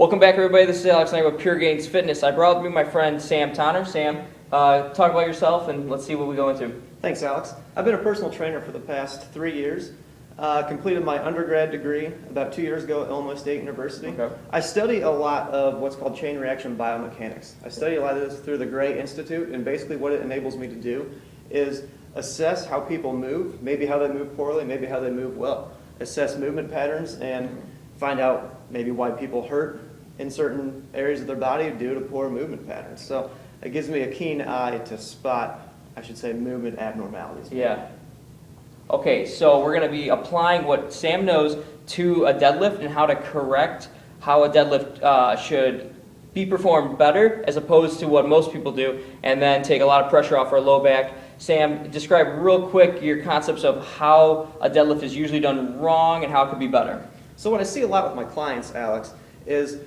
Welcome back, everybody. This is Alex and I with Pure Gains Fitness. I brought with me my friend Sam Tonner. Sam, talk about yourself and let's see what we go into. Thanks, Alex. I've been a personal trainer for the past 3 years. Completed my undergrad degree about 2 years ago at Illinois State University. Okay. I study a lot of what's called chain reaction biomechanics. I study a lot of this through the Gray Institute, and basically what it enables me to do is assess how people move, maybe how they move poorly, maybe how they move well. Assess movement patterns and find out maybe why people hurt in certain areas of their body due to poor movement patterns. So it gives me a keen eye to spot, I should say, movement abnormalities. Yeah. Okay, so we're going to be applying what Sam knows to a deadlift and how to correct how a deadlift should be performed better as opposed to what most people do, and then take a lot of pressure off our low back. Sam, describe real quick your concepts of how a deadlift is usually done wrong and how it could be better. So what I see a lot with my clients, Alex, is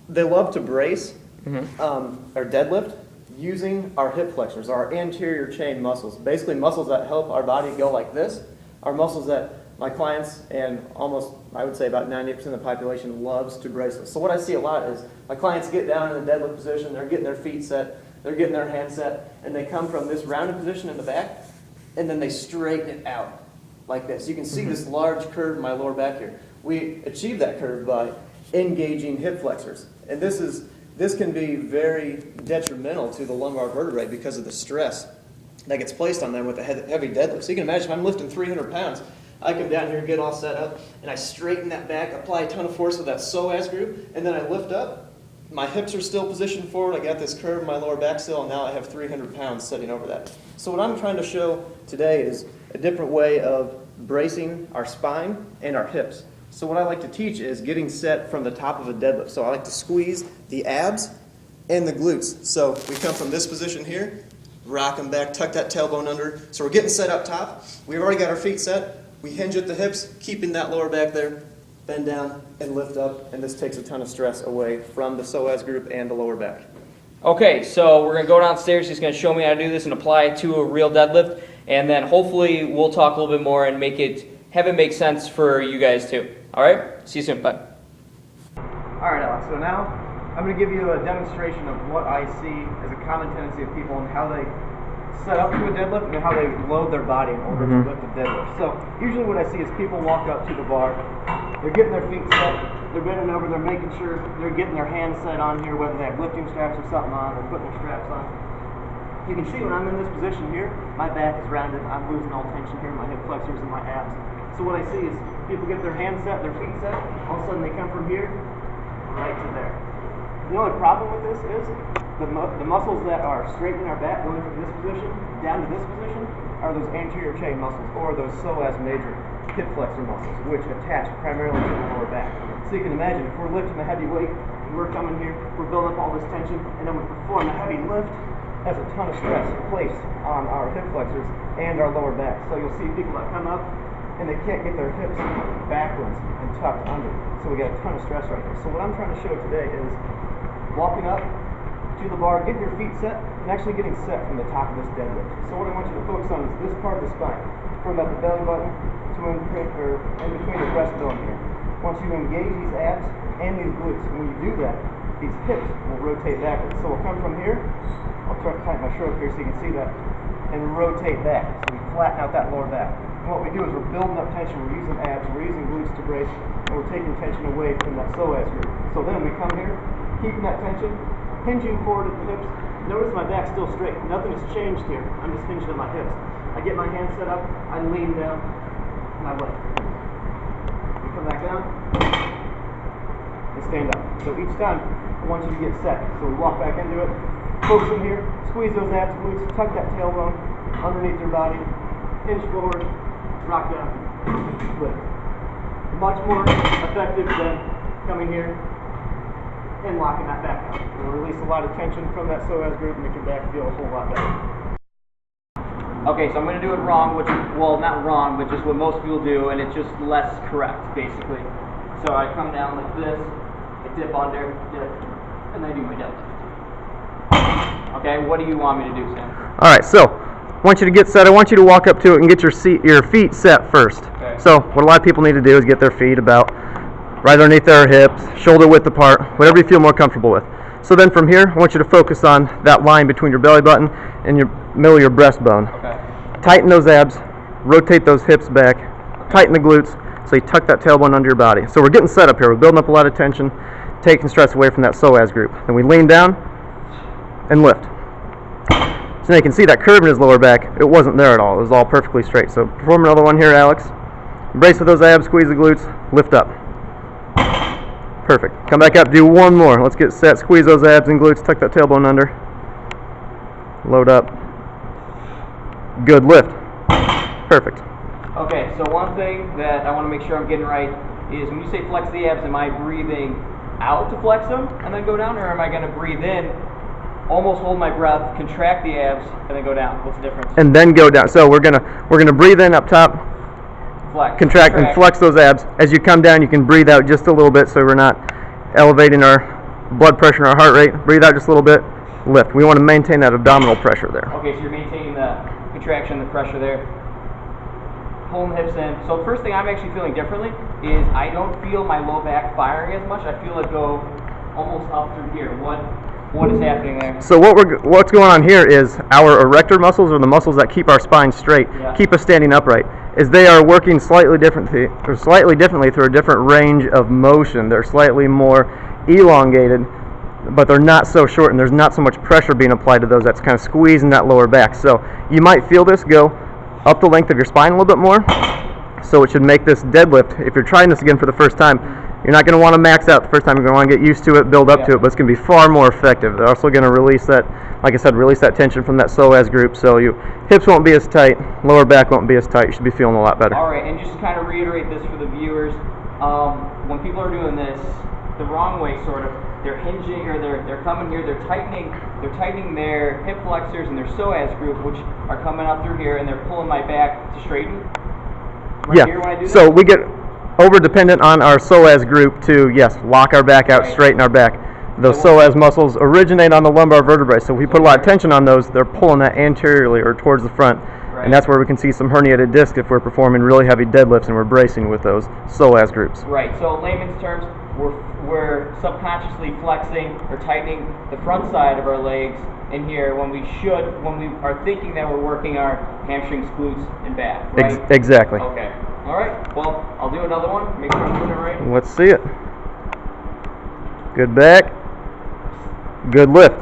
they love to brace or deadlift using our hip flexors, our anterior chain muscles. Basically muscles that help our body go like this are muscles that my clients and almost, I would say about 90% of the population loves to brace with. So what I see a lot is my clients get down in the deadlift position, they're getting their feet set, they're getting their hands set, and they come from this rounded position in the back, and then they straighten it out like this. You can see this large curve in my lower back here. We achieve that curve by engaging hip flexors. And this can be very detrimental to the lumbar vertebrae because of the stress that gets placed on them with a heavy deadlift. So you can imagine if I'm lifting 300 pounds, I come down here, get all set up, and I straighten that back, apply a ton of force with that psoas group, and then I lift up. My hips are still positioned forward. I got this curve in my lower back still, and now I have 300 pounds sitting over that. So what I'm trying to show today is a different way of bracing our spine and our hips. So what I like to teach is getting set from the top of a deadlift. So I like to squeeze the abs and the glutes. So we come from this position here, rock them back, tuck that tailbone under. So we're getting set up top. We've already got our feet set. We hinge at the hips, keeping that lower back there, bend down and lift up. And this takes a ton of stress away from the psoas group and the lower back. Okay, so we're going to go downstairs. He's going to show me how to do this and apply it to a real deadlift. And then hopefully we'll talk a little bit more and have it make sense for you guys too. All right, see you soon. Bye. All right, Alex, so now I'm going to give you a demonstration of what I see as a common tendency of people and how they set up to a deadlift and how they load their body in order to lift a deadlift. So usually what I see is people walk up to the bar, they're getting their feet set, they're bending over, they're making sure they're getting their hands set on here, whether they have lifting straps or something on, they're putting their straps on. You can see when I'm in this position here, my back is rounded, I'm losing all tension here, my hip flexors and my abs. So what I see is people get their hands set, their feet set, all of a sudden they come from here right to there. The only problem with this is the muscles that are straightening our back, going from this position down to this position, are those anterior chain muscles, or those psoas major hip flexor muscles, which attach primarily to the lower back. So you can imagine if we're lifting a heavy weight, and we're coming here, we're building up all this tension, and then we perform a heavy lift, that's a ton of stress placed on our hip flexors and our lower back. So you'll see people that come up, and they can't get their hips backwards and tucked under. So we got a ton of stress right here. So what I'm trying to show today is walking up to the bar, getting your feet set, and actually getting set from the top of this deadlift. So what I want you to focus on is this part of the spine, from about the belly button to in between the breastbone here. Once you engage these abs and these glutes, and when you do that, these hips will rotate backwards. So we'll come from here, I'll try to tighten my stroke here so you can see that, and rotate back. So we flatten out that lower back. And what we do is we're building up tension, we're using abs, we're using glutes to brace, and we're taking tension away from that psoas group. So then we come here, keeping that tension, hinging forward at the hips. Notice my back's still straight. Nothing has changed here. I'm just hinging at my hips. I get my hands set up, I lean down, and I lift. We come back down, and stand up. So each time, I want you to get set. So we walk back into it, focus in here, squeeze those abs, glutes, tuck that tailbone underneath your body, hinge forward, rock down, lift. Much more effective than coming here and locking that back out. It'll release a lot of tension from that psoas group and make your back feel a whole lot better. Okay, so I'm going to do it wrong, well, not wrong, but just what most people do, and it's just less correct, basically. So I come down like this, I dip under, dip, and I do my deadlift. Okay, what do you want me to do, Sam? All right, so I want you to get set. I want you to walk up to it and get your feet set first. Okay. So what a lot of people need to do is get their feet about right underneath our hips, shoulder width apart, whatever you feel more comfortable with. So then from here, I want you to focus on that line between your belly button and your middle of your breastbone. Okay. Tighten those abs, rotate those hips back, tighten the glutes, so you tuck that tailbone under your body. So we're getting set up here. We're building up a lot of tension, taking stress away from that psoas group. Then we lean down and lift. So now you can see that curve in his lower back. It wasn't there at all. It was all perfectly straight. So perform another one here, Alex. Brace with those abs, squeeze the glutes, lift up. Perfect. Come back up, do one more. Let's get set. Squeeze those abs and glutes, tuck that tailbone under. Load up. Good, lift. Perfect. Okay, so one thing that I want to make sure I'm getting right is when you say flex the abs, am I breathing out to flex them and then go down, or am I going to breathe in, almost hold my breath, contract the abs, and then go down? What's the difference? And then go down. So we're gonna breathe in up top, Flex. contract and flex those abs. As you come down, you can breathe out just a little bit so we're not elevating our blood pressure and our heart rate. Breathe out just a little bit, lift. We want to maintain that abdominal pressure there. Okay, so you're maintaining the contraction, the pressure there. Pulling the hips in. So the first thing I'm actually feeling differently is I don't feel my low back firing as much. I feel it go almost up through here. What is happening there? So what's going on here is our erector muscles, or the muscles that keep our spine straight, keep us standing upright, is they are working slightly differently through a different range of motion. They're slightly more elongated, but they're not so short, and there's not so much pressure being applied to those. That's kind of squeezing that lower back. So you might feel this go up the length of your spine a little bit more, so it should make this deadlift, if you're trying this again for the first time, you're not going to want to max out the first time. You're going to want to get used to it, build up to it, but it's going to be far more effective. They're also going to release that, like I said, release that tension from that psoas group, so your hips won't be as tight, lower back won't be as tight. You should be feeling a lot better. All right, and just to kind of reiterate this for the viewers, when people are doing this the wrong way, sort of, they're hinging, or they're coming here, they're tightening their hip flexors and their psoas group, which are coming up through here, and they're pulling my back to straighten. Right here when I do so that? we get over dependent on our psoas group to, yes, lock our back out, straighten our back. Those psoas muscles originate on the lumbar vertebrae, so if we put a lot of tension on those, they're pulling that anteriorly or towards the front. And that's where we can see some herniated disc if we're performing really heavy deadlifts and we're bracing with those psoas groups. Right, so in layman's terms, we're subconsciously flexing or tightening the front side of our legs in here when we are thinking that we're working our hamstrings, glutes, and back, right? Exactly. Okay. All right, well, I'll do another one, make sure I'm doing it right. Let's see it. Good back. Good lift.